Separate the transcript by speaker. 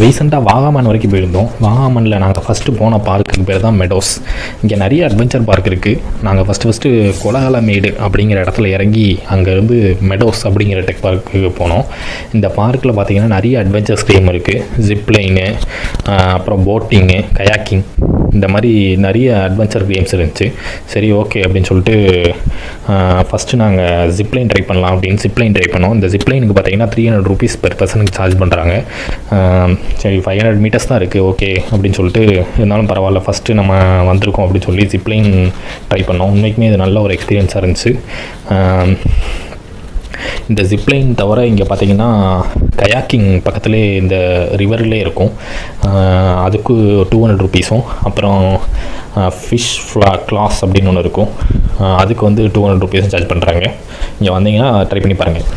Speaker 1: ரீசெண்டாக வாகாமன் வரைக்கும் போயிருந்தோம். வாகாமனில் நாங்கள் ஃபஸ்ட்டு போன பார்க்குக்கு பேர் தான் மெடோஸ். இங்கே நிறைய அட்வென்ச்சர் பார்க் இருக்குது. நாங்கள் ஃபஸ்ட்டு கொலகலமேடு அப்படிங்கிற இடத்துல இறங்கி அங்கேருந்து மெடோஸ் அப்படிங்கிற டெக் பார்க்குக்கு போனோம். இந்த பார்க்கில் பார்த்திங்கன்னா நிறைய அட்வென்ச்சர்ஸ் கேம் இருக்குது. ஜிப்லைனு, அப்புறம் போட்டிங்கு, கயாக்கிங், இந்த மாதிரி நிறைய அட்வென்ச்சர் கேம்ஸ் இருந்துச்சு. சரி, ஓகே அப்படின்னு சொல்லிட்டு ஃபஸ்ட்டு நாங்கள் ஜிப்லைன் ட்ரை பண்ணலாம் அப்படின்னு ஜிப்லைன் ட்ரை பண்ணோம். இந்த ஜிப்லைனுக்கு பார்த்திங்கன்னா 300 ரூபீஸ் பெர் பர்சனுக்கு சார்ஜ் பண்ணுறாங்க. சரி, 500 மீட்டர்ஸ் தான் இருக்குது, ஓகே அப்படின்னு சொல்லிட்டு, இருந்தாலும் பரவாயில்ல, ஃபஸ்ட்டு நம்ம வந்திருக்கோம் அப்படின்னு சொல்லி ஜிப்லைன் ட்ரை பண்ணோம். உண்மைக்குமே இது நல்ல ஒரு எக்ஸ்பீரியன்ஸாக இருந்துச்சு. இந்த ஜிப்லைன் தவிர இங்கே பார்த்திங்கன்னா கயாக்கிங் பக்கத்துலேயே இந்த ரிவர்லேயே இருக்கும். அதுக்கு 200 ரூபீஸும், அப்புறம் ஃபிஷ் கிளாஸ் அப்படின்னு ஒன்று இருக்கும், அதுக்கு வந்து 200 ரூபீஸும் சார்ஜ் பண்ணுறாங்க. இங்கே வந்தீங்கன்னா ட்ரை பண்ணி பாருங்கள்.